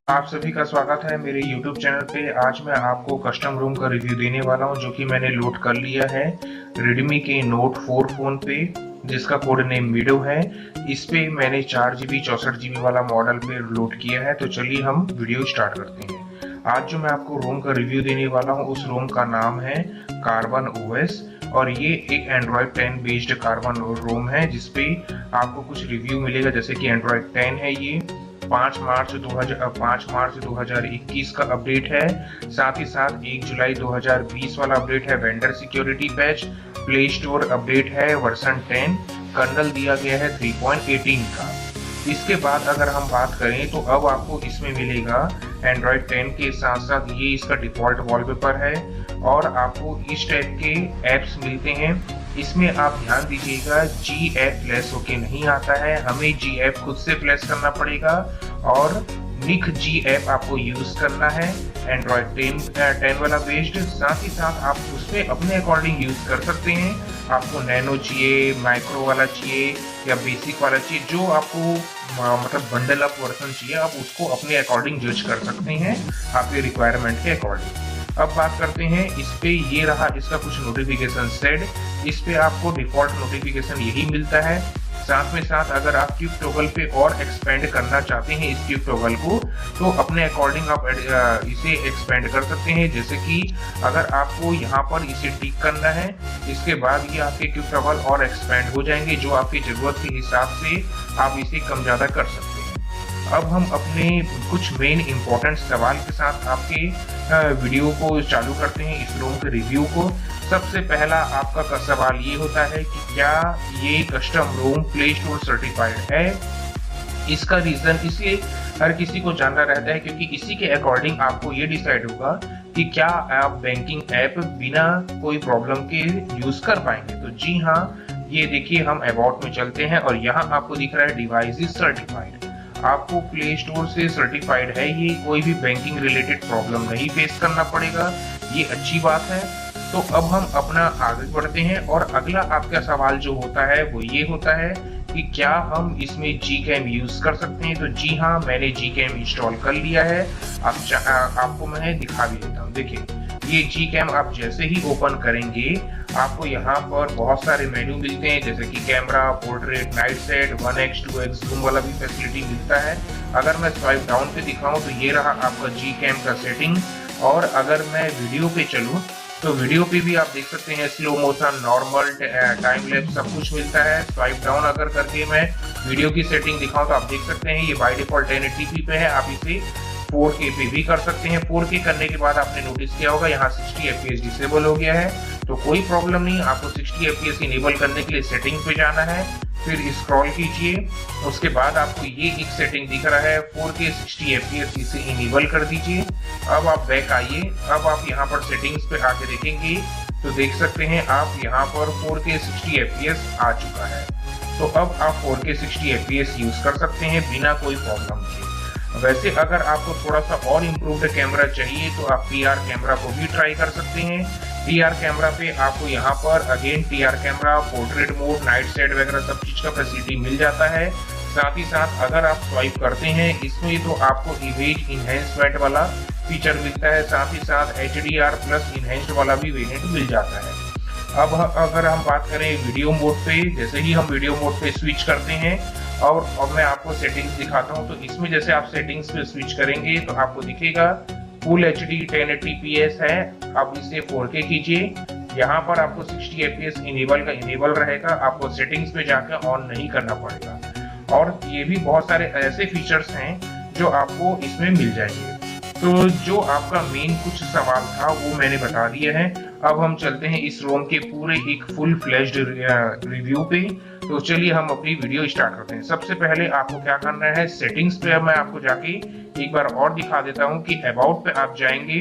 आप सभी का स्वागत है मेरे YouTube चैनल पे। आज मैं आपको कस्टम रोम का रिव्यू देने वाला हूं, जो कि मैंने लोड कर लिया है Redmi के Note 4 फोन पे, जिसका कोड नेम मीडो है। इस पे मैंने 4GB 64GB वाला मॉडल पे लोड किया है। तो चलिए हम वीडियो स्टार्ट करते हैं। आज जो मैं आपको रोम का रिव्यू देने वाला हूँ, उस रोम का नाम है कार्बन OS और ये एक Android 10 बेस्ड कार्बन रोम है, जिसपे आपको कुछ रिव्यू मिलेगा। जैसे कि Android 10 है, ये 5 मार्च 2021 का अपडेट है। साथ ही साथ 1 जुलाई 2020 वाला अपडेट है। Vendor security patch, play store update है वर्जन 10, कर्नल दिया गया है 3.18 का। इसके बाद अगर हम बात करें तो अब आपको इसमें मिलेगा Android 10 के साथ साथ ये इसका डिफॉल्ट वॉलपेपर है और आपको इस टाइप के एप्स मिलते हैं। इसमें आप ध्यान दीजिएगा, जी ऐप फ्लैश होके नहीं आता है, हमें जी ऐप खुद से फ्लैश करना पड़ेगा और निक जी ऐप आपको यूज करना है। Android 10 वाला बेस्ड, साथ ही साथ आप उसमें अपने अकॉर्डिंग यूज कर सकते हैं। आपको नैनो चाहिए, माइक्रो वाला चाहिए या बेसिक वाला चाहिए, जो आपको मतलब बंडल अप वर्जन चाहिए, आप उसको अपने अकॉर्डिंग जज कर सकते हैं, आपके रिक्वायरमेंट के अकॉर्डिंग। अब बात करते हैं इस पे, ये रहा इसका कुछ नोटिफिकेशन सेट। इस पे आपको डिफॉल्ट नोटिफिकेशन यही मिलता है। साथ में साथ अगर आप क्यूब टॉगल पे और एक्सपेंड करना चाहते हैं इस क्यूब टॉगल को, तो अपने अकॉर्डिंग आप इसे एक्सपेंड कर सकते हैं। जैसे कि अगर आपको यहाँ पर इसे टिक करना है, इसके बाद ये आपके क्यूब टॉगल और एक्सपेंड हो जाएंगे, जो आपकी जरूरत के हिसाब से आप इसे कम ज्यादा कर सकते हैं। अब हम अपने कुछ मेन इंपॉर्टेंट सवाल के साथ आपके वीडियो को चालू करते हैं, इस रोम के रिव्यू को। सबसे पहला आपका सवाल ये होता है कि क्या ये custom ROM play store certified है। इसका रीजन इसलिए हर किसी को जानना रहता है, क्योंकि इसी के अकॉर्डिंग आपको ये डिसाइड होगा कि क्या आप बैंकिंग ऐप बिना कोई प्रॉब्लम के यूज कर पाएंगे। तो जी हाँ, ये देखिए, हम अबाउट में चलते हैं और यहाँ आपको दिख रहा है डिवाइस इज सर्टिफाइड। आपको प्ले स्टोर से सर्टिफाइड है, ये कोई भी बैंकिंग रिलेटेड प्रॉब्लम नहीं फेस करना पड़ेगा, ये अच्छी बात है। तो अब हम अपना आगे बढ़ते हैं और अगला आपका सवाल जो होता है वो ये होता है कि क्या हम इसमें Gcam यूज कर सकते हैं। तो जी हाँ, मैंने Gcam इंस्टॉल कर लिया है। आपको मैं दिखा भी देता हूँ। देखिए, ये Gcam आप जैसे ही ओपन करेंगे, आपको यहाँ पर बहुत सारे मेन्यू मिलते हैं, जैसे कि camera, portrait, night set, 1x 2x zoom वाला भी फैसिलिटी मिलता है। अगर मैं स्वाइप डाउन पे दिखाऊं तो ये रहा आपका Gcam का सेटिंग। और अगर मैं वीडियो पे चलूं तो वीडियो पे भी आप देख सकते हैं, slow motion, normal, time lapse सब कुछ मिलता है। स्वाइप डाउन अगर करके मैं वीडियो की सेटिंग दिखाऊं तो आप देख सकते हैं, ये बाय डिफॉल्ट 1080p पे है। आप इसे 4K पे भी कर सकते हैं। 4K करने के बाद आपने नोटिस किया होगा यहाँ 60 FPS डिसेबल हो गया है, तो कोई प्रॉब्लम नहीं। आपको 60 FPS इनेबल करने के लिए सेटिंग पे जाना है, फिर स्क्रॉल कीजिए, उसके बाद आपको ये एक सेटिंग दिख रहा है 4K 60 FPS, इसे इनेबल कर दीजिए। अब आप बैक आइए। अब आप यहाँ पर सेटिंग्स पे आके देखेंगे तो देख सकते हैं आप यहाँ पर 4K 60 FPS आ चुका है। तो अब आप 4K 60 FPS यूज कर सकते हैं बिना कोई प्रॉब्लम के। वैसे अगर आपको थोड़ा सा और इम्प्रूव्ड कैमरा चाहिए तो आप TR कैमरा को भी ट्राई कर सकते हैं। TR कैमरा पे आपको यहाँ पर again TR camera, portrait mode, night set वगैरह सब चीज का फैसिलिटी मिल जाता है। साथ ही साथ अगर आप स्वाइप करते हैं इसमें तो आपको इमेज इनहेंसमेंट वाला फीचर मिलता है, साथ ही साथ HDR प्लस इनहेंस्ड वाला भी वेरिएंट मिल जाता है। अब अगर हम बात करें वीडियो मोड पे, जैसे ही हम वीडियो मोड पे स्विच करते हैं और अब मैं आपको सेटिंग्स दिखाता हूं, तो इसमें जैसे आप सेटिंग्स पे स्विच करेंगे तो आपको दिखेगा फुल HD 1080ps है। आप इसे 4K कीजिए। यहाँ पर आपको 60 FPS इनेबल का इनेबल रहेगा, आपको सेटिंग्स पे जाकर ऑन नहीं करना पड़ेगा। और ये भी बहुत सारे ऐसे फीचर्स हैं जो आपको इसमें मिल जाएंगे। तो जो आपका मेन कुछ सवाल था वो मैंने बता दिया है। अब हम चलते हैं इस रोम के पूरे एक फुल फ्लैश्ड रिव्यू पे। तो चलिए हम अपनी वीडियो स्टार्ट करते हैं। सबसे पहले आपको क्या करना है, सेटिंग्स पे मैं आपको जाके एक बार और दिखा देता हूँ कि अबाउट पे आप जाएंगे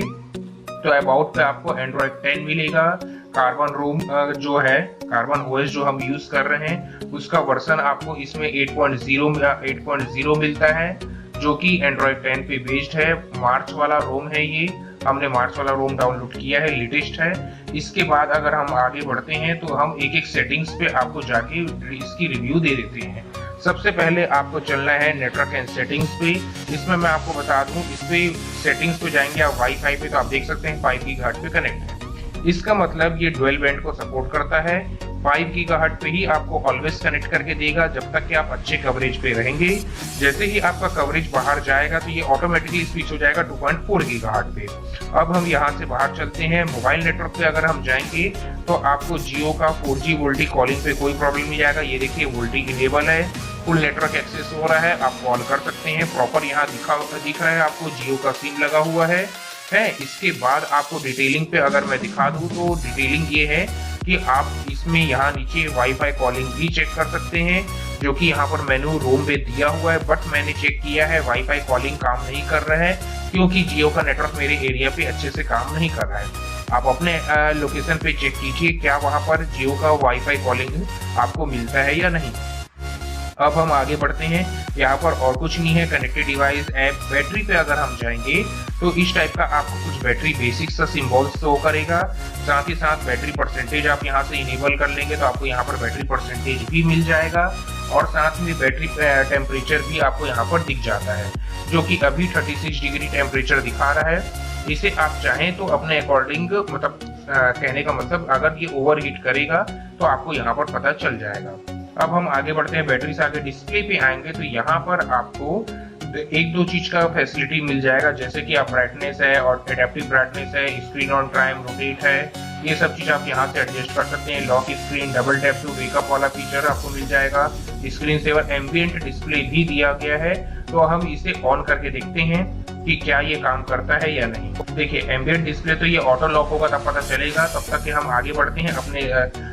तो अबाउट पे आपको Android 10 मिलेगा। कार्बन रोम जो है, कार्बन OS जो हम यूज कर रहे हैं, उसका वर्जन आपको इसमें 8.0 मिलता है, जो कि Android 10 पे बेस्ड है। मार्च वाला रोम है, ये हमने मार्च वाला रोम डाउनलोड किया है, लेटेस्ट है। इसके बाद अगर हम आगे बढ़ते हैं तो हम एक एक सेटिंग्स पे आपको जाके इसकी रिव्यू दे देते हैं। सबसे पहले आपको चलना है नेटवर्क एंड सेटिंग्स पे। इसमें मैं आपको बता दूं, इस पे सेटिंग्स पे जाएंगे आप वाईफाई पे, तो आप देख सकते हैं 5 गीगाहर्ट्ज पे कनेक्ट है। इसका मतलब ये डुअल बैंड को सपोर्ट करता है। 5 गीगाहर्ट्ज पे ही आपको ऑलवेज कनेक्ट करके देगा जब तक कि आप अच्छे कवरेज पे रहेंगे। जैसे ही आपका कवरेज बाहर जाएगा तो ये ऑटोमेटिकली स्विच हो जाएगा 2.4 गीगाहर्ट्ज पे। अब हम यहाँ से बाहर चलते हैं। मोबाइल नेटवर्क पे अगर हम जाएंगे तो आपको जियो का 4G वोल्टी कॉलिंग पे कोई प्रॉब्लम नहीं आएगा। ये देखिए वोल्टी इनेबल है, फुल नेटवर्क एक्सेस हो रहा है, आप कॉल कर सकते हैं। प्रॉपर यहाँ दिख रहा है आपको जियो का सिम लगा हुआ है। इसके बाद आपको डिटेलिंग पे अगर मैं दिखा दूं तो डिटेलिंग ये है कि आप इसमें यहाँ नीचे वाईफाई कॉलिंग भी चेक कर सकते हैं, जो कि यहाँ पर मेनू रोम पे दिया हुआ है। बट मैंने चेक किया है वाईफाई कॉलिंग काम नहीं कर रहा है, क्योंकि जियो का नेटवर्क मेरे एरिया पे अच्छे से काम नहीं कर रहा है। आप अपने लोकेशन पे चेक कीजिए क्या वहाँ पर जियो का वाईफाई कॉलिंग आपको मिलता है या नहीं। अब हम आगे बढ़ते हैं। यहाँ पर और कुछ नहीं है, कनेक्टेड डिवाइस ऐप। बैटरी पे अगर हम जाएंगे तो इस टाइप का आपको कुछ बैटरी बेसिक सा सिंबल्स शो करेगा। साथ ही साथ बैटरी परसेंटेज आप यहाँ से इनेबल कर लेंगे तो आपको यहाँ पर बैटरी परसेंटेज भी मिल जाएगा, और साथ में बैटरी टेम्परेचर भी आपको यहाँ पर दिख जाता है, जो कि अभी 36 डिग्री टेम्परेचर दिखा रहा है। इसे आप चाहें तो अपने अकॉर्डिंग, मतलब कहने का मतलब अगर ये ओवर हीट करेगा तो आपको यहाँ पर पता चल जाएगा। अब हम आगे बढ़ते हैं। बैटरी से आगे डिस्प्ले पे आएंगे तो यहाँ पर आपको एक दो चीज का फैसिलिटी मिल जाएगा, जैसे कि आप ब्राइटनेस है और एडेप्टिव ब्राइटनेस है, स्क्रीन ऑन टाइम, रोटेट है, ये सब चीज आप यहाँ से एडजस्ट कर सकते हैं। Lock screen, double tap to wake up वाला फीचर आपको मिल जाएगा। स्क्रीन सेवर एम्बिएंट डिस्प्ले भी दिया गया है, तो हम इसे ऑन करके देखते हैं कि क्या ये काम करता है या नहीं। देखिए एम्बिएंट डिस्प्ले तो ये ऑटो लॉक होगा तब पता चलेगा। तब तक कि हम आगे बढ़ते हैं अपने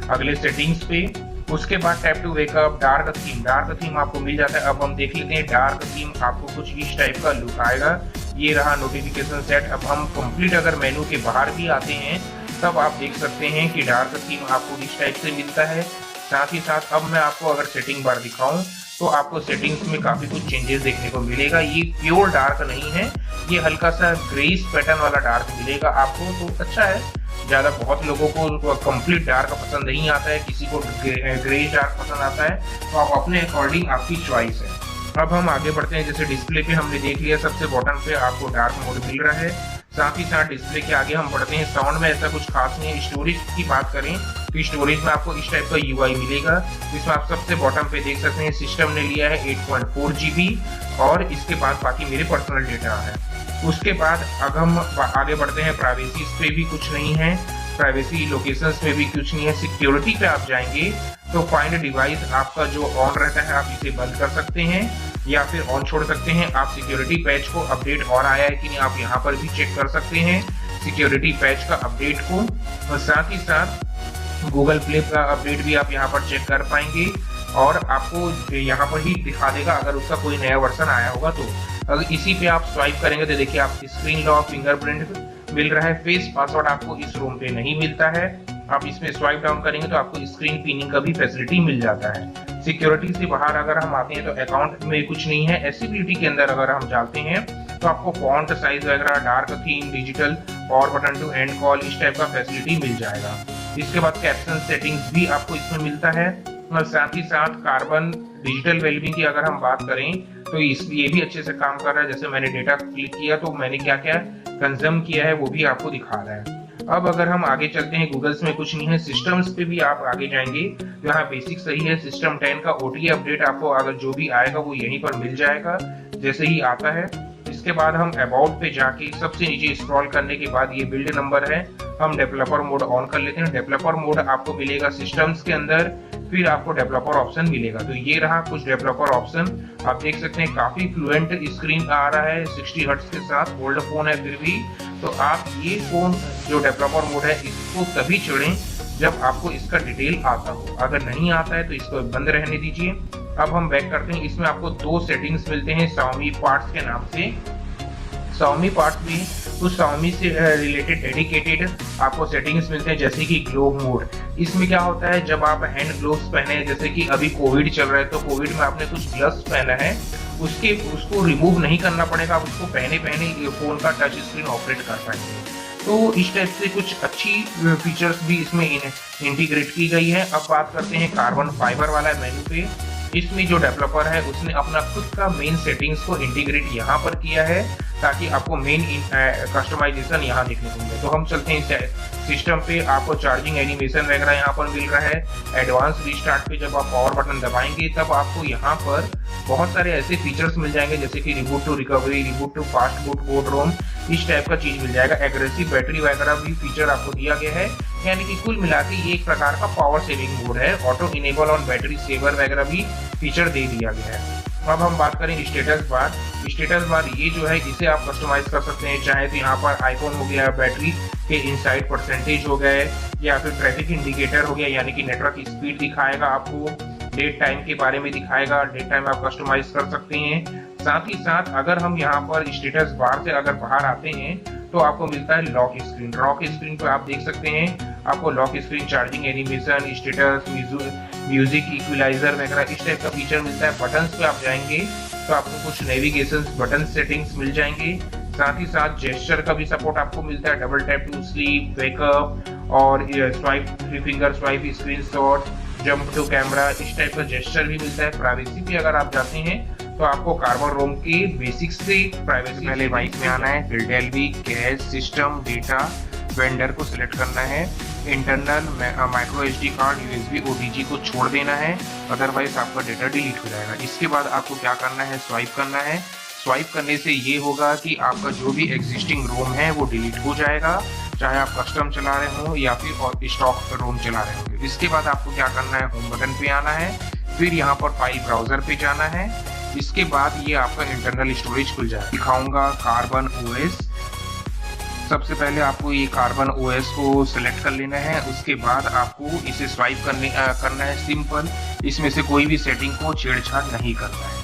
अगले सेटिंग्स पे। उसके बाद tap to wake up, dark theme आपको मिल जाता है। अब हम देख लेते हैं डार्क थीम आपको कुछ इस टाइप का लुक आएगा। ये रहा नोटिफिकेशन सेट। अब हम कंप्लीट अगर मेनू के बाहर भी आते हैं तब आप देख सकते हैं कि डार्क थीम आपको इस टाइप से मिलता है। साथ ही साथ अब मैं आपको अगर सेटिंग बार दिखाऊं तो आपको सेटिंग्स में काफी कुछ चेंजेस देखने को मिलेगा। ये प्योर डार्क नहीं है, ये हल्का सा ग्रेइश पैटर्न वाला डार्क मिलेगा आपको, तो अच्छा है। ज्यादा बहुत लोगों को कंप्लीट डार्क पसंद नहीं आता है, किसी को ग्रेइश डार्क पसंद आता है, तो आप अपने अकॉर्डिंग आपकी चॉइस है। अब हम आगे बढ़ते हैं। जैसे डिस्प्ले पे हमने देख लिया, सबसे बॉटम पे आपको डार्क मोड मिल रहा है। साथ ही साथ डिस्प्ले के आगे हम बढ़ते हैं। साउंड में ऐसा कुछ खास नहीं है। स्टोरेज की बात करें तो स्टोरेज में आपको इस टाइप का यूआई मिलेगा, जिसमें आप सबसे बॉटम पे देख सकते हैं सिस्टम ने लिया है 8.4 GB, और इसके बाद बाकी मेरे पर्सनल डेटा है। उसके बाद अब हम आगे बढ़ते हैं। प्राइवेसी पे भी कुछ नहीं है, प्राइवेसी लोकेशंस में भी कुछ नहीं है। सिक्योरिटी पे आप जाएंगे तो फाइंड डिवाइस आपका जो ऑन रहता है आप इसे बंद कर सकते हैं या फिर ऑन छोड़ सकते हैं। आप सिक्योरिटी पैच को अपडेट और आया है कि नहीं आप यहाँ पर भी चेक कर सकते हैं सिक्योरिटी पैच का अपडेट को। और साथ ही साथ गूगल प्ले का अपडेट भी आप यहाँ पर चेक कर पाएंगे, और आपको यहाँ पर ही दिखा देगा अगर उसका कोई नया वर्जन आया होगा तो। अगर इसी पे आप स्वाइप करेंगे तो देखिए आप स्क्रीन लॉक, फिंगरप्रिंट मिल रहा है। फेस पासवर्ड आपको इस रूम पे नहीं मिलता है। आप इसमें स्वाइप डाउन करेंगे तो आपको स्क्रीन पिनिंग का भी फैसिलिटी मिल जाता है। सिक्योरिटी से बाहर अगर हम आते हैं तो अकाउंट में कुछ नहीं है। एक्सेसिबिलिटी के अंदर अगर हम जाते हैं तो आपको फॉन्ट साइज वगैरह, dark theme, digital power button to end call, इस टाइप का फैसिलिटी मिल जाएगा। इसके बाद कैप्शन सेटिंग्स भी आपको इसमें मिलता है, और साथ ही साथ कार्बन डिजिटल वेलबींग की अगर हम बात करें तो ये भी अच्छे से काम कर रहा है। जैसे मैंने डेटा क्लिक किया तो मैंने क्या क्या कंज्यूम किया है वो भी आपको दिखा रहा है। अब अगर हम आगे चलते हैं, गूगल्स में कुछ नहीं है। सिस्टम्स पे भी आप आगे जाएंगे तो यहाँ बेसिक सही है। सिस्टम 10 का OTA अपडेट आपको अगर जो भी आएगा वो यहीं पर मिल जाएगा जैसे ही आता है। इसके बाद हम अबाउट पे जाके सबसे नीचे स्क्रॉल करने के बाद ये बिल्ड नंबर है, हम डेवलपर मोड ऑन कर लेते हैं। डेवलपर मोड आपको मिलेगा सिस्टम्स के अंदर, फिर आपको डेवलपर ऑप्शन मिलेगा। तो ये रहा कुछ डेवलपर ऑप्शन। आप देख सकते हैं काफी फ्लुएंट स्क्रीन आ रहा है 60 हर्ट्ज के साथ। ओल्ड फोन है फिर भी, तो आप ये फोन जो डेवलपर मोड है इसको तभी चढ़ें जब आपको इसका डिटेल आता हो। अगर नहीं आता है तो इसको बंद रहने दीजिए। अब हम बैक करते हैं। इसमें आपको दो सेटिंग्स मिलते हैं Xiaomi पार्ट्स के नाम से। Xiaomi पार्ट्स भी कुछ Xiaomi से रिलेटेड डेडिकेटेड आपको सेटिंग्स मिलते हैं, जैसे कि ग्लो मोड। इसमें क्या होता है, जब आप हैंड ग्लोव्स पहने, जैसे कि अभी कोविड चल रहा है तो कोविड में आपने कुछ ग्लव्स पहना है, उसको रिमूव नहीं करना पड़ेगा, आप उसको पहने ये फोन का टच स्क्रीन ऑपरेट कर पाएंगे। तो इस टाइप से कुछ अच्छी फीचर्स भी इसमें इंटीग्रेट की गई है। अब बात करते हैं कार्बन फाइबर वाला मेन्यू पे। इसमें जो डेवलपर है उसने अपना खुद का मेन सेटिंग्स को इंटीग्रेट यहाँ पर किया है ताकि आपको मेन कस्टमाइजेशन यहाँ देखने को मिले। तो हम चलते हैं सिस्टम पे। आपको चार्जिंग एनिमेशन वगैरह यहाँ पर मिल रहा है। एडवांस रिस्टार्ट पे जब आप पावर बटन दबाएंगे तब आपको यहाँ पर बहुत सारे ऐसे फीचर्स मिल जाएंगे जैसे कि reboot to recovery, reboot to fast boot board ROM, इस टाइप का चीज मिल जाएगा। एग्रेसिव बैटरी वगैरह भी फीचर आपको दिया गया है, यानी कि कुल मिला के ये एक प्रकार का पावर सेविंग मोड है। ऑटो इनेबल और बैटरी सेवर वगैरह भी फीचर दे दिया गया है। अब हम बात करें स्टेटस बार। स्टेटस बार ये जो है इसे आप कस्टमाइज कर सकते हैं, चाहे तो यहाँ पर आइकॉन हो गया, बैटरी के इनसाइड परसेंटेज हो गए, या फिर ट्रैफिक इंडिकेटर हो गया, यानी कि नेटवर्क स्पीड दिखाएगा, आपको डेट टाइम के बारे में दिखाएगा। डेट टाइम आप कस्टमाइज कर सकते हैं। साथ ही साथ अगर हम यहाँ पर स्टेटस बार से अगर बाहर आते हैं तो आपको मिलता है लॉक स्क्रीन। लॉक स्क्रीन पर आप देख सकते हैं आपको lock screen, charging animation, status, music equaliser वगैरह इस टाइप का फीचर मिलता है। बटन्स पे आप जाएंगे तो आपको कुछ नेविगेशन बटन सेटिंग्स मिल जाएंगे। साथ ही साथ जेस्चर का भी सपोर्ट आपको मिलता है, double tap to sleep, wake up और swipe, 3 finger swipe, screenshot, jump to camera, इस टाइप का जेस्चर भी मिलता है। प्राइवेसी पे अगर आप जाते हैं तो आपको कार्बन रोम के बेसिक्स से प्राइवेसी पहले बाइक में आना है, फिर डेल्वी, कैश, सिस्टम, डेटा, वेंडर को सिलेक्ट करना है, internal micro SD card, USB, OTG को छोड़ देना है, अदरवाइज आपका डेटा डिलीट हो जाएगा। इसके बाद आपको क्या करना है, स्वाइप करना है। स्वाइप करने से ये होगा कि आपका जो भी एग्जिस्टिंग रोम है वो डिलीट हो जाएगा, चाहे आप कस्टम चला रहे हो या फिर स्टॉक रोम चला रहे होंगे। इसके बाद आपको क्या करना है, होम बटन पे आना है, फिर यहाँ पर फाइल ब्राउजर पे जाना है। इसके बाद ये आपका इंटरनल स्टोरेज खुल जाएगा। दिखाऊंगा कार्बन ओएस। सबसे पहले आपको ये कार्बन ओएस को सिलेक्ट कर लेना है। उसके बाद आपको इसे स्वाइप करना है सिंपल। इसमें से कोई भी सेटिंग को छेड़छाड़ नहीं करना है,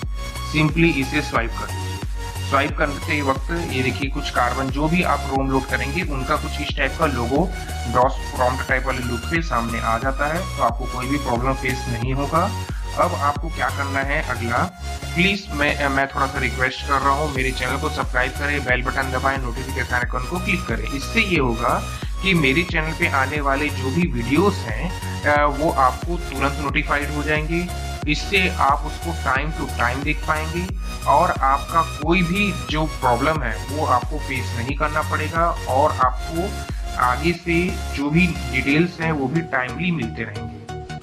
सिंपली इसे स्वाइप कर लीजिए। स्वाइप करते वक्त ये देखिए कुछ कार्बन जो भी आप रोम लोड करेंगे उनका कुछ इस टाइप का लोगो डॉस प्रॉम्प्ट टाइप वाले लुक पे सामने आ जाता है, तो आपको कोई भी प्रॉब्लम फेस नहीं होगा। अब आपको क्या करना है अगला, प्लीज मैं थोड़ा सा रिक्वेस्ट कर रहा हूँ, मेरे चैनल को सब्सक्राइब करें, बेल बटन दबाएं, नोटिफिकेशन आइकन को क्लिक करें। इससे ये होगा कि मेरे चैनल पे आने वाले जो भी वीडियोस हैं वो आपको तुरंत नोटिफाइड हो जाएंगे। इससे आप उसको टाइम टू टाइम देख पाएंगे और आपका कोई भी जो प्रॉब्लम है वो आपको फेस नहीं करना पड़ेगा और आपको आगे से जो भी डिटेल्स हैं वो भी टाइमली मिलते रहेंगे।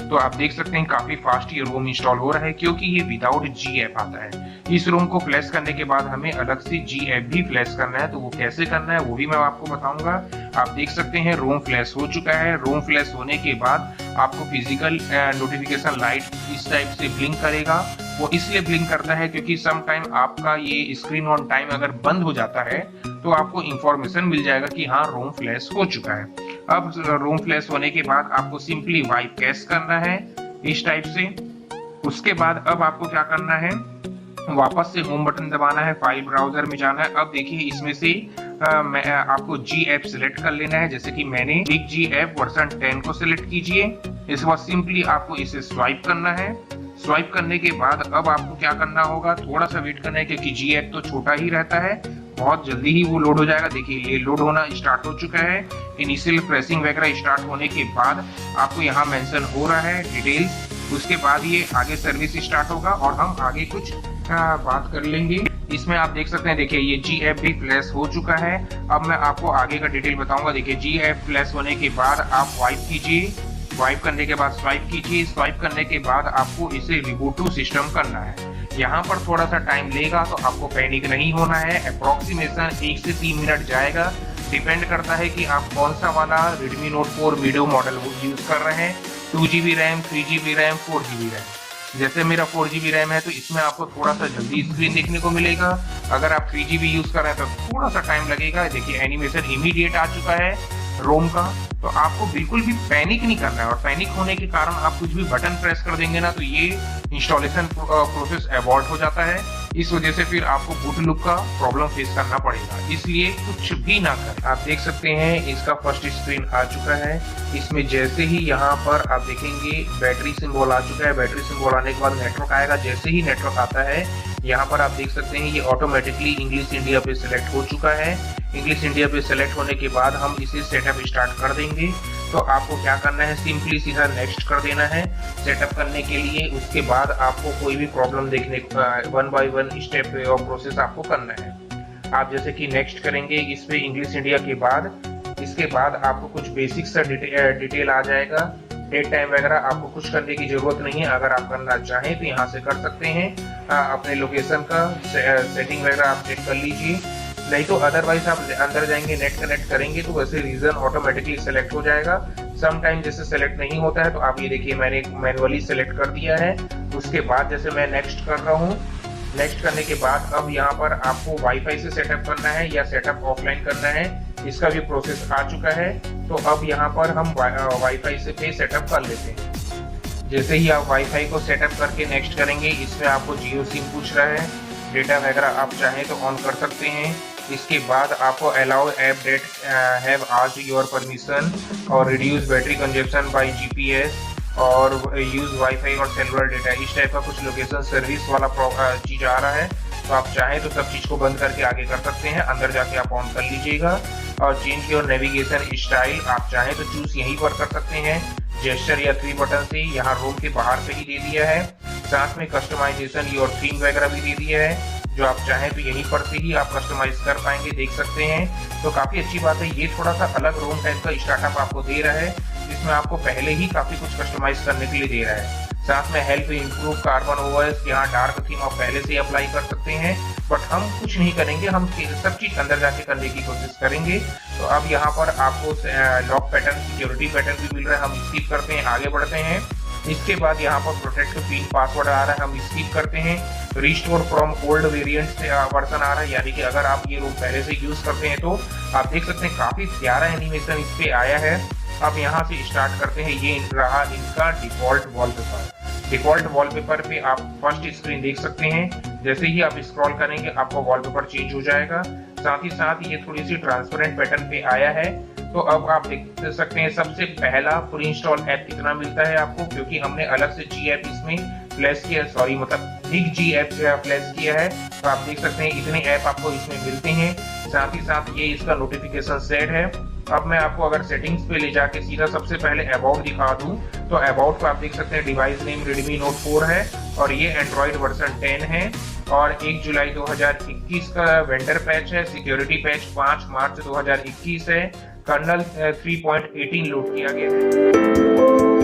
तो आप देख सकते हैं काफी फास्ट ये रोम इंस्टॉल हो रहा है क्योंकि ये विदाउट जी ऐप आता है। इस रोम को फ्लैश करने के बाद हमें अलग से जी ऐप भी फ्लैश करना है, तो वो कैसे करना है वो भी मैं आपको बताऊंगा। आप देख सकते हैं रोम फ्लैश हो चुका है। रोम फ्लैश होने के बाद आपको फिजिकल नोटिफिकेशन लाइट इस टाइप से ब्लिंक करेगा। वो इसलिए ब्लिंक करता है क्योंकि सम टाइम आपका ये स्क्रीन ऑन टाइम अगर बंद हो जाता है तो आपको इंफॉर्मेशन मिल जाएगा कि हाँ रोम फ्लैश हो चुका है। अब रोम फ्लैश होने के बाद आपको सिंपली वाइप कैश करना है इस टाइप से। उसके बाद अब आपको क्या करना है, वापस से होम बटन दबाना है, फाइल ब्राउजर में जाना है। अब देखिए इसमें से आपको जी ऐप सिलेक्ट कर लेना है, जैसे कि मैंने बिग जी ऐप वर्जन 10 को सिलेक्ट कीजिए। इसके बाद सिंपली आपको इसे स्वाइप करना है। स्वाइप करने के बाद अब आपको क्या करना होगा, थोड़ा सा वेट करना है क्योंकि जी ऐप तो छोटा ही रहता है, बहुत जल्दी ही वो लोड हो जाएगा। देखिए ये लोड होना स्टार्ट हो चुका है। इनिशियल प्रेसिंग वगैरह स्टार्ट होने के बाद आपको यहाँ मेंशन हो रहा है डिटेल्स। उसके बाद ये आगे सर्विस स्टार्ट होगा और हम आगे कुछ बात कर लेंगे। इसमें आप देख सकते हैं, देखिए ये जी ऐप भी फ्लैश हो चुका है। अब मैं आपको आगे का डिटेल बताऊंगा। देखिए जी ऐप फ्लैश होने के बाद आप वाइप कीजिए, वाइप करने के बाद स्वाइप कीजिए। स्वाइप करने के बाद आपको इसे रिबूट टू सिस्टम करना है। यहाँ पर थोड़ा सा टाइम लेगा तो आपको पैनिक नहीं होना है। अप्रोक्सीमेशन 1 से 3 मिनट जाएगा, डिपेंड करता है कि आप कौन सा वाला Redmi Note 4 video model use कर रहे हैं। 2GB RAM, 3GB RAM, 4GB RAM. जैसे मेरा 4GB रैम है तो इसमें आपको थोड़ा सा जल्दी स्क्रीन देखने को मिलेगा। अगर आप 3GB यूज कर रहे हैं तो थोड़ा सा टाइम लगेगा। देखिए एनिमेशन इमीडिएट आ चुका है रोम का, तो आपको बिल्कुल भी पैनिक नहीं करना है। और पैनिक होने के कारण आप कुछ भी बटन प्रेस कर देंगे ना तो ये इंस्टॉलेशन प्रोसेस अबॉर्ट हो जाता है। इस वजह से फिर आपको बूट लूप का प्रॉब्लम फेस करना पड़ेगा, इसलिए कुछ भी ना करें। आप देख सकते हैं इसका फर्स्ट स्क्रीन आ चुका है। इसमें जैसे ही यहाँ पर आप देखेंगे बैटरी सिंबल आ चुका है। बैटरी सिंबल आने के बाद नेटवर्क आएगा। जैसे ही नेटवर्क आता है यहाँ पर आप देख सकते हैं ये ऑटोमेटिकली इंग्लिश इंडिया पे सिलेक्ट हो चुका है। इंग्लिश इंडिया पे सिलेक्ट होने के बाद हम इसे सेटअप स्टार्ट कर देंगे। तो आपको क्या करना है, सिंपली सीधा नेक्स्ट कर देना है सेटअप करने के लिए। उसके बाद आपको कोई भी प्रॉब्लम देखने वन बाय वन स्टेप और प्रोसेस आपको करना है। आप जैसे कि नेक्स्ट करेंगे इस पे इंग्लिश इंडिया के बाद, इसके बाद आपको कुछ बेसिक सा डिटेल आ जाएगा। डेट टाइम वगैरह आपको कुछ करने की जरूरत नहीं है। अगर आप करना चाहें तो यहाँ से कर सकते हैं। अपने लोकेशन का सेटिंग वगैरह आप चेक कर लीजिए, नहीं तो अदरवाइज आप अंदर जाएंगे नेट कनेक्ट करेंगे तो वैसे रीजन ऑटोमेटिकली सेलेक्ट हो जाएगा। सम टाइम जैसे सेलेक्ट नहीं होता है तो आप ये देखिए मैंने मैनुअली सेलेक्ट कर दिया है। उसके बाद जैसे मैं नेक्स्ट कर रहा हूँ, नेक्स्ट करने के बाद अब यहाँ पर आपको वाईफाई से सेटअप करना है या सेटअप ऑफलाइन करना है, इसका भी प्रोसेस आ चुका है। तो अब यहाँ पर हम वाईफाई से पे सेटअप कर लेते हैं। जैसे ही आप वाईफाई को सेटअप करके नेक्स्ट करेंगे, इसमें आपको जियो सिम पूछ रहा है, डेटा वगैरह आप चाहें तो ऑन कर सकते हैं। इसके बाद आपको allow app that have as your permission और reduce battery consumption by GPS और यूज वाईफाई और सेलुलर डेटा, इस टाइप का कुछ लोकेशन सर्विस वाला चीज आ रहा है। तो आप चाहें तो सब चीज को बंद करके आगे कर सकते हैं। अंदर जाके आप ऑन कर लीजिएगा। और चेंज योर नेविगेशन स्टाइल आप चाहें तो चूज यहीं पर कर सकते हैं, जेस्चर या 3 बटन से। यहाँ रूम के बाहर पे ही दे दिया है। साथ में कस्टमाइजेशन योर थीम वगैरह भी दे दिया है, जो आप चाहें तो यहीं पर से ही आप कस्टमाइज कर पाएंगे, देख सकते हैं। तो काफी अच्छी बात है। ये थोड़ा सा अलग रूम टाइप का स्टार्टअप आपको दे रहा है, जिसमें आपको पहले ही काफी कुछ कस्टमाइज करने के लिए दे रहा है। साथ में हेल्प इम्प्रूव कार्बन ओएस, यहाँ डार्क थीम आप पहले से अप्लाई कर सकते हैं, बट हम कुछ नहीं करेंगे, हम सब चीज अंदर जाके करने की कोशिश करेंगे। तो अब यहाँ पर आपको लॉक पैटर्न, सिक्योरिटी पैटर्न भी मिल रहा है, हम स्किप करते हैं, आगे बढ़ते हैं। इसके बाद यहाँ पर प्रोटेक्ट पिन पासवर्ड आ रहा है, हम स्किप करते हैं। रिस्टोर फ्रॉम ओल्ड वेरिएंट से वर्जन आ रहा है, यानी कि अगर आप ये रूम पहले से यूज करते हैं तो आप देख सकते हैं काफी प्यारा एनिमेशन इस पे आया है। अब यहाँ से स्टार्ट करते हैं। ये रहा इनका डिफॉल्ट वॉलपेपर। डिफॉल्ट वॉलपेपर पे आप फर्स्ट स्क्रीन देख सकते हैं। जैसे ही आप स्क्रॉल करेंगे आपको वॉलपेपर चेंज हो जाएगा। साथ ही साथ ये थोड़ी सी ट्रांसपेरेंट पैटर्न पे आया है। तो अब आप देख सकते हैं सबसे पहला प्री इंस्टॉल ऐप कितना मिलता है आपको, क्योंकि हमने अलग से जी ऐप इसमें प्लेस किया, सॉरी मतलब बिग जी ऐप प्लेस किया है। तो आप देख सकते हैं इतने ऐप आपको इसमें मिलते हैं। साथ ही साथ ये इसका नोटिफिकेशन सेट है। अब मैं आपको अगर सेटिंग्स पे ले जाके सीधा सबसे पहले अबाउट दिखा दूं, तो अबाउट को आप देख सकते हैं डिवाइस नेम Redmi Note 4 है और ये एंड्रॉइड वर्जन 10 है और 1 जुलाई 2021 का वेंडर पैच है। सिक्योरिटी पैच 5 मार्च 2021 है। कर्नल 3.18 लोड किया गया है।